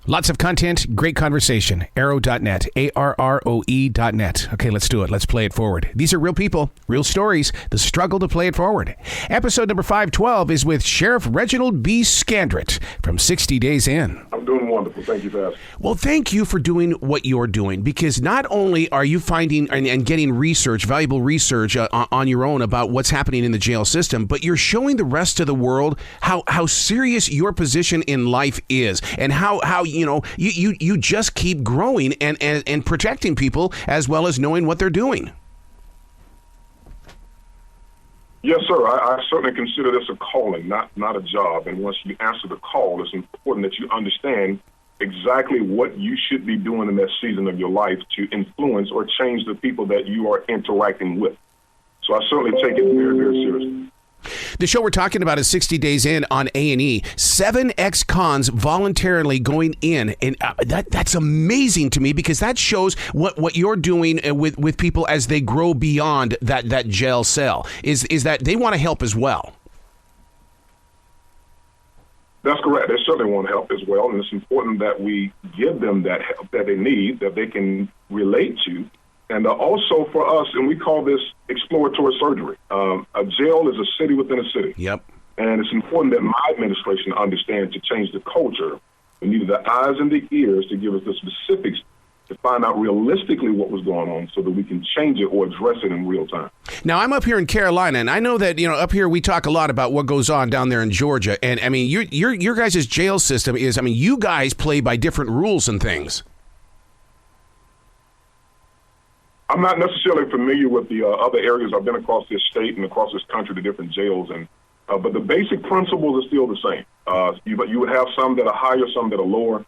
Lots of content, great conversation. Arrow.net, ARROE.net. Okay, let's do it. Let's play it forward. These are real people, real stories, the struggle to play it forward. Episode number 512 is with Sheriff Reginald B. Scandrett from 60 Days In. I'm doing wonderful. Thank you for asking. Well, thank you for doing what you're doing, because not only are you finding and getting research, valuable research on your own about what's happening in the jail system, but you're showing the rest of the world how serious your position in life is, and how you just keep growing and protecting people as well as knowing what they're doing. Yes, sir. I certainly consider this a calling, not a job. And once you answer the call, it's important that you understand exactly what you should be doing in that season of your life to influence or change the people that you are interacting with. So I certainly take it very, very seriously. The show we're talking about is 60 Days In on A&E. 7 ex-cons voluntarily going in. And that's amazing to me, because that shows what you're doing with people as they grow beyond that jail cell, is that they want to help as well. That's correct. They certainly want help as well. And it's important that we give them that help that they need, that they can relate to. And also for us, and we call this exploratory surgery. A jail is a city within a city. Yep. And it's important that my administration understand to change the culture. We need the eyes and the ears to give us the specifics to find out realistically what was going on so that we can change it or address it in real time. Now, I'm up here in Carolina, and I know that, up here we talk a lot about what goes on down there in Georgia. And, I mean, your guys' jail system is, you guys play by different rules and things. I'm not necessarily familiar with the other areas. I've been across this state and across this country to different jails, and but the basic principles are still the same. You would have some that are higher, some that are lower.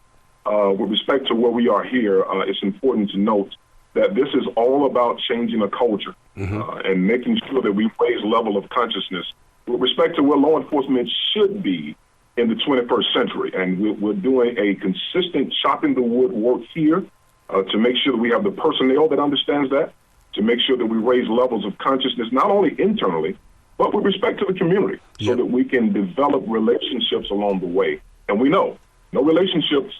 With respect to where we are here, it's important to note that this is all about changing a culture and making sure that we raise level of consciousness with respect to where law enforcement should be in the 21st century. And we're doing a consistent chopping the wood work here to make sure that we have the personnel that understands that, to make sure that we raise levels of consciousness, not only internally, but with respect to the community, so that we can develop relationships along the way. And we know, no relationships,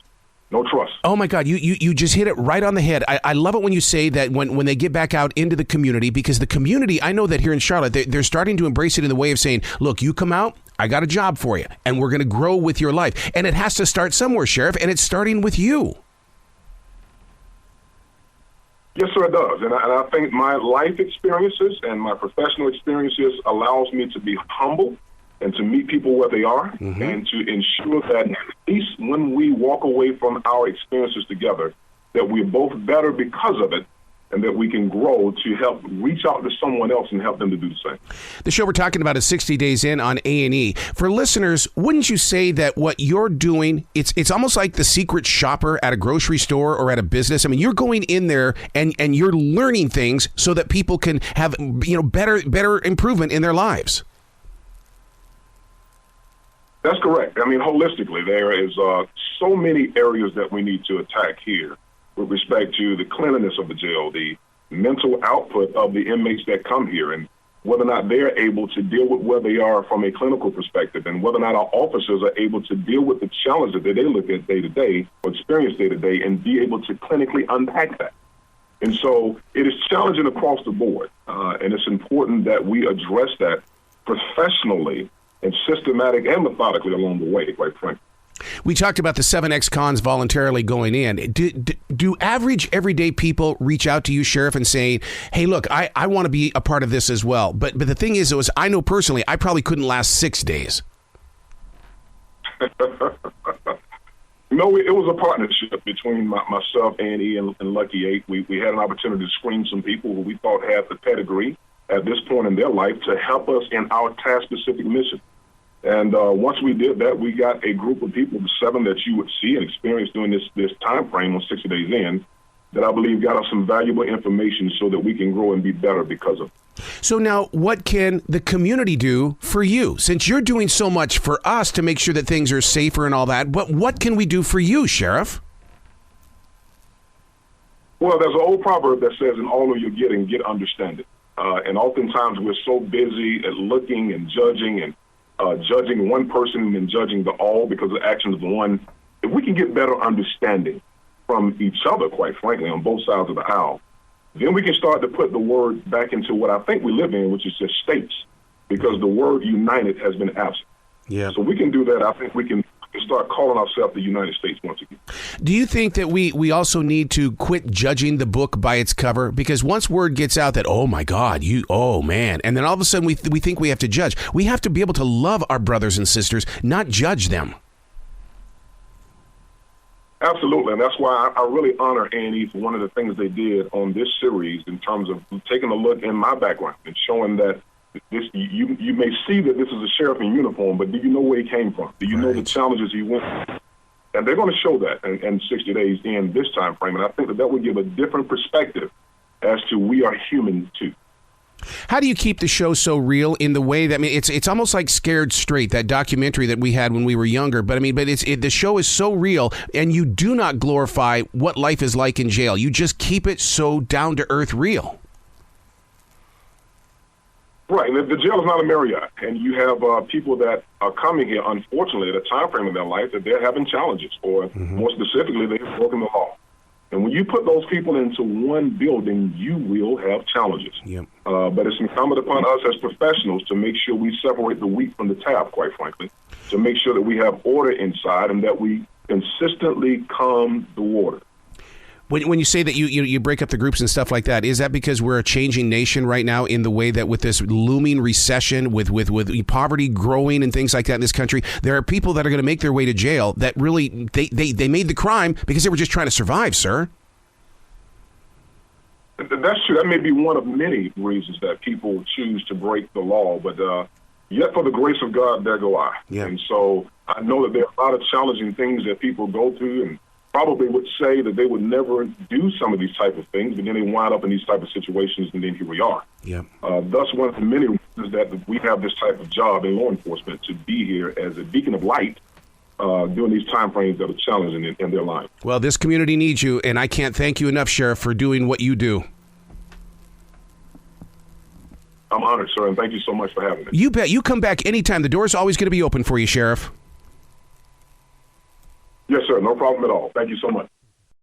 no trust. Oh, my God, you just hit it right on the head. I love it when you say that when they get back out into the community, because the community, I know that here in Charlotte, they're starting to embrace it in the way of saying, look, you come out, I got a job for you, and we're going to grow with your life. And it has to start somewhere, Sheriff, and it's starting with you. Yes, sir, it does. And I think my life experiences and my professional experiences allows me to be humble and to meet people where they are and to ensure that at least when we walk away from our experiences together, that we're both better because of it, and that we can grow to help reach out to someone else and help them to do the same. The show we're talking about is 60 Days In on A&E. For listeners, wouldn't you say that what you're doing, it's almost like the secret shopper at a grocery store or at a business? You're going in there and you're learning things so that people can have better improvement in their lives. That's correct. Holistically, there is so many areas that we need to attack here with respect to the cleanliness of the jail, the mental output of the inmates that come here, and whether or not they're able to deal with where they are from a clinical perspective, and whether or not our officers are able to deal with the challenges that they look at day to day or experience day to day and be able to clinically unpack that. And so it is challenging across the board, and it's important that we address that professionally and systematic and methodically along the way, quite frankly. We talked about the 7 ex-cons voluntarily going in. Do average everyday people reach out to you, Sheriff, and say, hey, look, I want to be a part of this as well? But the thing is, I know personally, I probably couldn't last 6 days. No, it was a partnership between myself, A&E, and Lucky 8. We had an opportunity to screen some people who we thought had the pedigree at this point in their life to help us in our task-specific mission. And once we did that, we got a group of people, the 7 that you would see and experience during this time frame on 60 Days In, that I believe got us some valuable information so that we can grow and be better because of it. So now, what can the community do for you? Since you're doing so much for us to make sure that things are safer and all that, what can we do for you, Sheriff? Well, there's an old proverb that says, in all of your getting, get understanding. And oftentimes we're so busy at looking and judging one person and judging the all because of the actions of one if we can get better understanding from each other, quite frankly, on both sides of the aisle, then we can start to put the word back into what I think we live in, which is just states, because the word united has been absent. Yeah. So we can do that. I think we can start calling ourselves the United States once again. Do you think that we also need to quit judging the book by its cover? Because once word gets out that, oh, my God, oh, man, and then all of a sudden we think we have to judge. We have to be able to love our brothers and sisters, not judge them. Absolutely, and that's why I really honor A&E for one of the things they did on this series in terms of taking a look in my background and showing that this you may see that this is a sheriff in uniform, but do you know where he came from? Do you know the challenges he went through? And they're going to show that in 60 days in this time frame, and I think that would give a different perspective as to we are human too. How do you keep the show so real in the way that, I mean, it's almost like Scared Straight, that documentary that we had when we were younger, but the show is so real, and you do not glorify what life is like in jail. You just keep it so down to earth real. Right, and the jail is not a Marriott, and you have people that are coming here, unfortunately, at a time frame in their life that they're having challenges, or more specifically, they've broken the law. And when you put those people into one building, you will have challenges. Yep. But it's incumbent upon us as professionals to make sure we separate the wheat from the chaff, quite frankly, to make sure that we have order inside and that we consistently calm the water. When you say that you break up the groups and stuff like that, is that because we're a changing nation right now in the way that with this looming recession, with poverty growing and things like that in this country, there are people that are going to make their way to jail that really, they made the crime because they were just trying to survive, sir? That's true. That may be one of many reasons that people choose to break the law, but yet for the grace of God, there go I. Yeah. And so I know that there are a lot of challenging things that people go through and probably would say that they would never do some of these type of things, but then they wind up in these type of situations, and then here we are. Yeah. Thus, one of the many reasons that we have this type of job in law enforcement, to be here as a beacon of light during these time frames that are challenging in their life. Well, this community needs you, and I can't thank you enough, Sheriff, for doing what you do. I'm honored, sir, and thank you so much for having me. You bet. You come back anytime. The door's always going to be open for you, Sheriff. Yes, sir. No problem at all. Thank you so much.